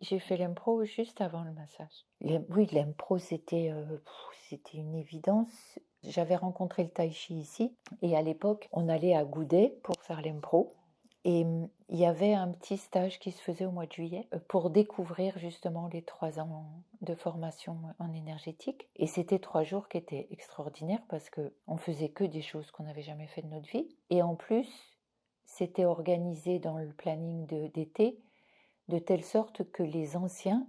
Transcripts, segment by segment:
J'ai fait l'impro juste avant le massage. Oui, l'impro, c'était une évidence. J'avais rencontré le tai chi ici et à l'époque, on allait à Goudet pour faire l'impro. Et il y avait un petit stage qui se faisait au mois de juillet pour découvrir justement les 3 ans de formation en énergétique. Et c'était 3 jours qui étaient extraordinaires parce qu'on faisait que des choses qu'on n'avait jamais fait de notre vie. Et en plus, c'était organisé dans le planning d'été de telle sorte que les anciens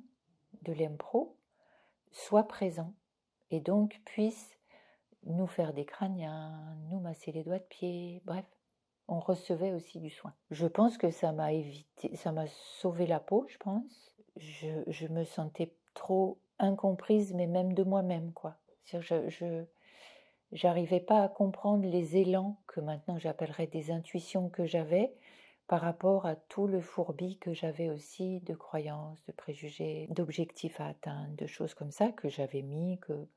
de l'impro soient présents et donc puissent nous faire des crâniens, nous masser les doigts de pied, bref, on recevait aussi du soin. Je pense que ça m'a sauvé la peau, je pense. Je me sentais trop incomprise, mais même de moi-même, quoi. J'arrivais pas à comprendre les élans que maintenant j'appellerais des intuitions que j'avais par rapport à tout le fourbi que j'avais aussi de croyances, de préjugés, d'objectifs à atteindre, de choses comme ça que j'avais mis, que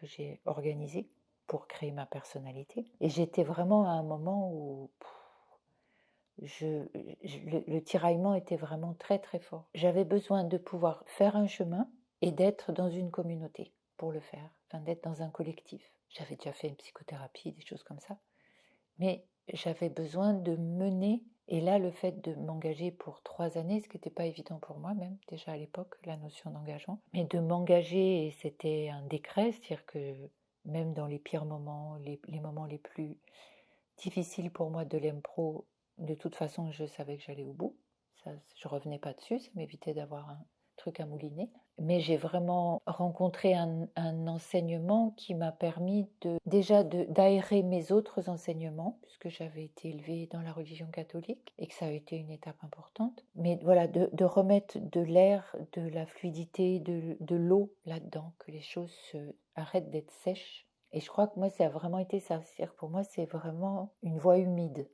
j'ai organisé pour créer ma personnalité. Et j'étais vraiment à un moment où le tiraillement était vraiment très très fort. J'avais besoin de pouvoir faire un chemin et d'être dans une communauté pour le faire, enfin d'être dans un collectif. J'avais déjà fait une psychothérapie, des choses comme ça, mais j'avais besoin de mener. Et là, le fait de m'engager pour 3 années, ce qui n'était pas évident pour moi même, déjà à l'époque, la notion d'engagement, mais de m'engager, et c'était un décret, c'est-à-dire que même dans les pires moments, les moments les plus difficiles pour moi de l'impro, de toute façon, je savais que j'allais au bout. Ça, je revenais pas dessus, ça m'évitait d'avoir un truc à mouliner. Mais j'ai vraiment rencontré un enseignement qui m'a permis d'aérer mes autres enseignements, puisque j'avais été élevée dans la religion catholique et que ça a été une étape importante. Mais voilà, de remettre de l'air, de la fluidité, de l'eau là-dedans, que les choses arrêtent d'être sèches. Et je crois que moi, ça a vraiment été ça. C'est-à-dire que pour moi, c'est vraiment une voie humide,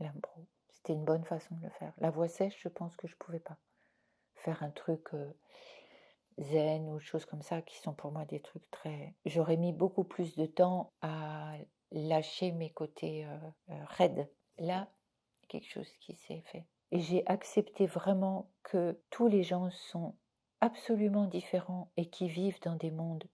l'impro. C'était une bonne façon de le faire. La voie sèche, je pense que je pouvais pas faire un truc zen ou choses comme ça qui sont pour moi des trucs très... J'aurais mis beaucoup plus de temps à lâcher mes côtés raides. Là, quelque chose qui s'est fait. Et j'ai accepté vraiment que tous les gens sont absolument différents et qui vivent dans des mondes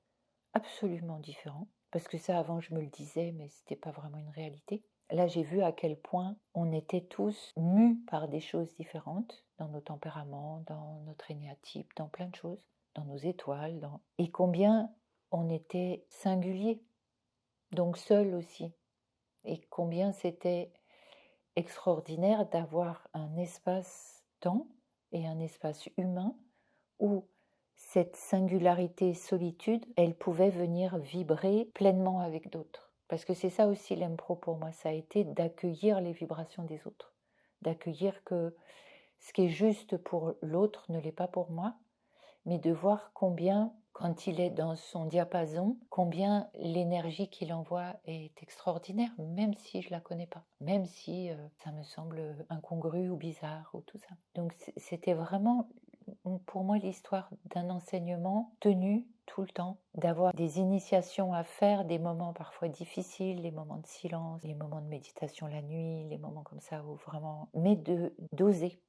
absolument différents. Parce que ça, avant, je me le disais, mais c'était pas vraiment une réalité. Là, j'ai vu à quel point on était tous mus par des choses différentes, dans nos tempéraments, dans notre énéatype, dans plein de choses, dans nos étoiles, et combien on était singulier, donc seul aussi, et combien c'était extraordinaire d'avoir un espace-temps et un espace humain où cette singularité solitude, elle pouvait venir vibrer pleinement avec d'autres. Parce que c'est ça aussi l'impro pour moi, ça a été d'accueillir les vibrations des autres, d'accueillir que ce qui est juste pour l'autre ne l'est pas pour moi, mais de voir combien, quand il est dans son diapason, combien l'énergie qu'il envoie est extraordinaire, même si je la connais pas, même si ça me semble incongru ou bizarre ou tout ça. Donc c'était vraiment pour moi l'histoire d'un enseignement tenu tout le temps, d'avoir des initiations à faire, des moments parfois difficiles, les moments de silence, les moments de méditation la nuit, les moments comme ça où vraiment, mais d'oser,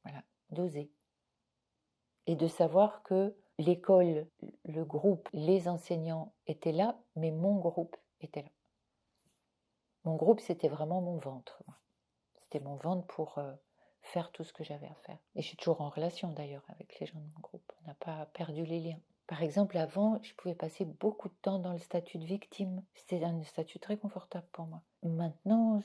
voilà, d'oser. Et de savoir que l'école, le groupe, les enseignants étaient là, mais mon groupe était là. Mon groupe, c'était vraiment mon ventre. C'était mon ventre pour faire tout ce que j'avais à faire. Et je suis toujours en relation d'ailleurs avec les gens de mon groupe. On n'a pas perdu les liens. Par exemple, avant, je pouvais passer beaucoup de temps dans le statut de victime. C'était un statut très confortable pour moi. Maintenant,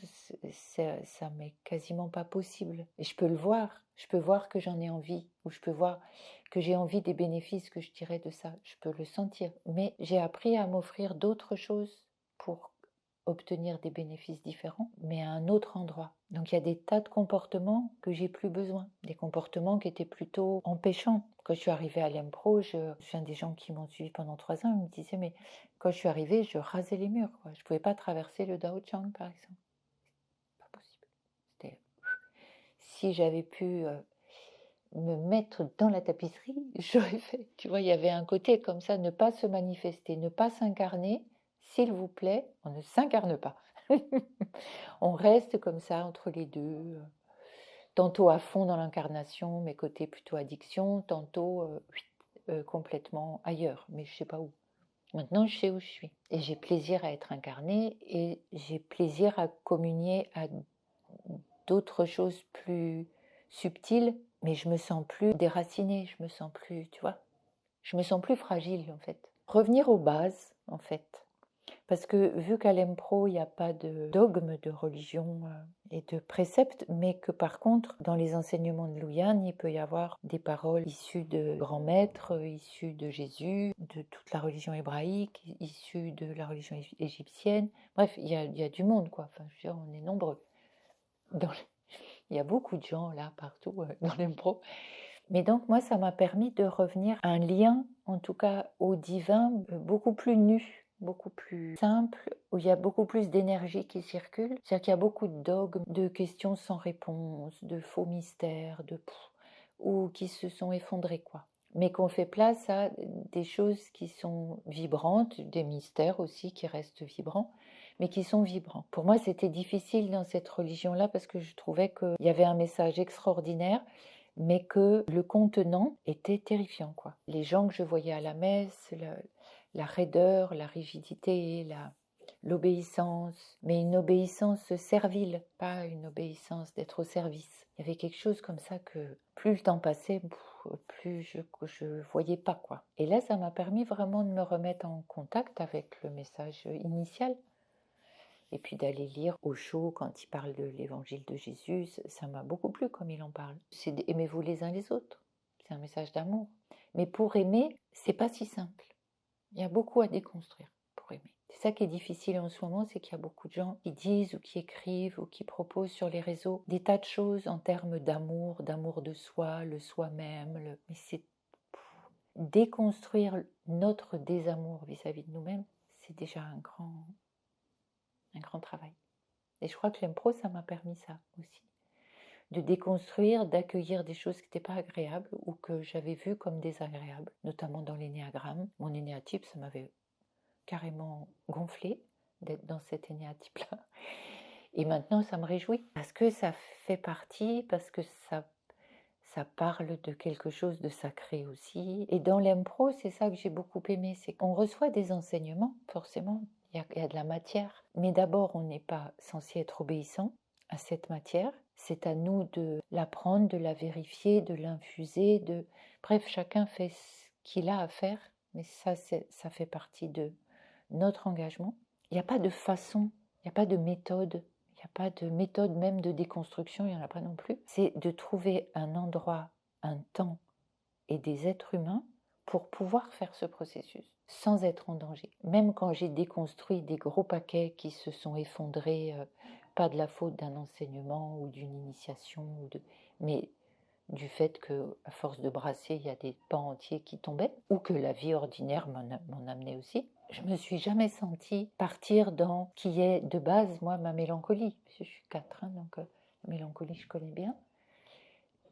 ça m'est quasiment pas possible. Et je peux le voir. Je peux voir que j'en ai envie. Ou je peux voir que j'ai envie des bénéfices que je tirais de ça. Je peux le sentir. Mais j'ai appris à m'offrir d'autres choses pour obtenir des bénéfices différents, mais à un autre endroit. Donc il y a des tas de comportements que j'ai plus besoin, des comportements qui étaient plutôt empêchants. Quand je suis arrivée à l'impro, je viens des gens qui m'ont suivi pendant 3 ans, ils me disaient mais quand je suis arrivée, je rasais les murs, quoi. Je pouvais pas traverser le Dao Chang par exemple, pas possible. Si j'avais pu me mettre dans la tapisserie, j'aurais fait. Tu vois, il y avait un côté comme ça, ne pas se manifester, ne pas s'incarner. S'il vous plaît, on ne s'incarne pas. On reste comme ça entre les deux. tantôt à fond dans l'incarnation, mes côtés plutôt addiction, tantôt complètement ailleurs, mais je sais pas où. Maintenant, je sais où je suis. Et j'ai plaisir à être incarnée et j'ai plaisir à communier à d'autres choses plus subtiles, mais je me sens plus déracinée, je me sens plus, tu vois, je me sens plus fragile en fait. Revenir aux bases en fait. Parce que vu qu'à l'Empro, il n'y a pas de dogme de religion et de préceptes, mais que par contre, dans les enseignements de Louyann, il peut y avoir des paroles issues de grands maîtres, issues de Jésus, de toute la religion hébraïque, issues de la religion égyptienne. Bref, il y a du monde, quoi. Enfin, je veux dire, on est nombreux. Il y a beaucoup de gens là, partout, dans l'Empro. Mais donc, moi, ça m'a permis de revenir à un lien, en tout cas au divin, beaucoup plus nu, beaucoup plus simple, où il y a beaucoup plus d'énergie qui circule. C'est-à-dire qu'il y a beaucoup de dogmes, de questions sans réponse, de faux mystères, ou qui se sont effondrés, quoi. Mais qu'on fait place à des choses qui sont vibrantes, des mystères aussi qui restent vibrants, mais qui sont vibrants. Pour moi, c'était difficile dans cette religion-là parce que je trouvais qu'il y avait un message extraordinaire, mais que le contenant était terrifiant, quoi. Les gens que je voyais à la messe, la raideur, la rigidité, l'obéissance, mais une obéissance servile, pas une obéissance d'être au service. Il y avait quelque chose comme ça que plus le temps passait, plus je voyais pas, quoi. Et là, ça m'a permis vraiment de me remettre en contact avec le message initial. Et puis d'aller lire Osho quand il parle de l'évangile de Jésus, ça m'a beaucoup plu comme il en parle. C'est aimez-vous les uns les autres. C'est un message d'amour. Mais pour aimer, c'est pas si simple. Il y a beaucoup à déconstruire pour aimer. C'est ça qui est difficile en ce moment, c'est qu'il y a beaucoup de gens qui disent ou qui écrivent ou qui proposent sur les réseaux des tas de choses en termes d'amour, d'amour de soi, le soi-même. Mais c'est déconstruire notre désamour vis-à-vis de nous-mêmes, c'est déjà un grand travail. Et je crois que l'Empro, ça m'a permis ça aussi. De déconstruire, d'accueillir des choses qui n'étaient pas agréables ou que j'avais vues comme désagréables, notamment dans l'énéagramme. Mon énéatype, ça m'avait carrément gonflé d'être dans cet énéatype-là. Et maintenant, ça me réjouit parce que ça fait partie, parce que ça parle de quelque chose de sacré aussi. Et dans l'Empro, c'est ça que j'ai beaucoup aimé, c'est qu'on reçoit des enseignements, forcément, il y a de la matière. Mais d'abord, on n'est pas censé être obéissant à cette matière. C'est à nous de l'apprendre, de la vérifier, de l'infuser. Bref, chacun fait ce qu'il a à faire, mais ça fait partie de notre engagement. Il n'y a pas de façon, il n'y a pas de méthode. Il n'y a pas de méthode même de déconstruction, il n'y en a pas non plus. C'est de trouver un endroit, un temps et des êtres humains pour pouvoir faire ce processus sans être en danger. Même quand j'ai déconstruit des gros paquets qui se sont effondrés, pas de la faute d'un enseignement ou d'une initiation, mais du fait que, à force de brasser, il y a des pans entiers qui tombaient, ou que la vie ordinaire m'en amenait aussi. Je me suis jamais sentie partir dans qui est de base, moi, ma mélancolie. Je suis 4, donc la mélancolie, je connais bien.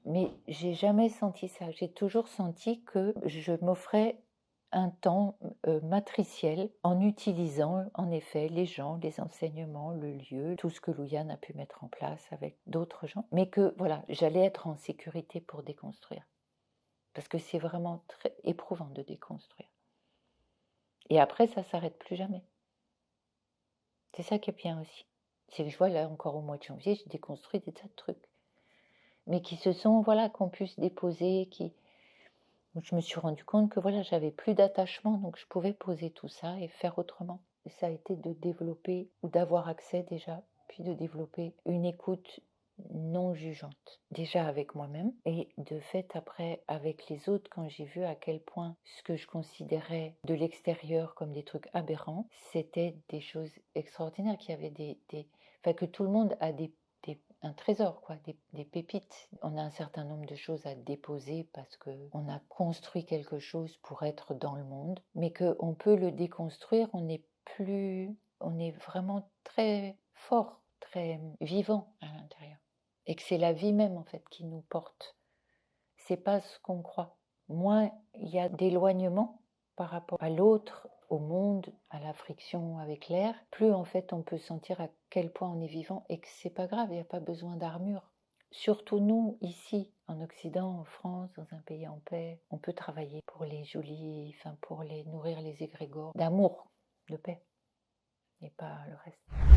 Mais j'ai jamais senti ça. J'ai toujours senti que je m'offrais un temps matriciel en utilisant en effet les gens, les enseignements, le lieu, tout ce que Louyann a pu mettre en place avec d'autres gens, mais que voilà, j'allais être en sécurité pour déconstruire. Parce que c'est vraiment très éprouvant de déconstruire. Et après, ça ne s'arrête plus jamais. C'est ça qui est bien aussi. C'est que je vois là encore au mois de janvier, j'ai déconstruit des tas de trucs. Mais qui se sont, voilà, qu'on puisse déposer, je me suis rendu compte que voilà, j'avais plus d'attachement, donc je pouvais poser tout ça et faire autrement. Et ça a été de développer, ou d'avoir accès déjà, puis de développer une écoute non jugeante, déjà avec moi-même, et de fait après avec les autres, quand j'ai vu à quel point ce que je considérais de l'extérieur comme des trucs aberrants, c'était des choses extraordinaires, qu'il y avait enfin que tout le monde a un trésor, quoi, des pépites. On a un certain nombre de choses à déposer parce qu'on a construit quelque chose pour être dans le monde, mais qu'on peut le déconstruire, on est vraiment très fort, très vivant à l'intérieur. Et que c'est la vie même, en fait, qui nous porte. C'est pas ce qu'on croit. Moins il y a d'éloignement par rapport à l'autre, au monde, à la friction avec l'air, plus en fait on peut sentir à quel point on est vivant et que c'est pas grave, il n'y a pas besoin d'armure. surtout nous, ici, en Occident, en France, dans un pays en paix, on peut travailler pour les jolis, enfin pour les nourrir les égrégores d'amour, de paix, et pas le reste.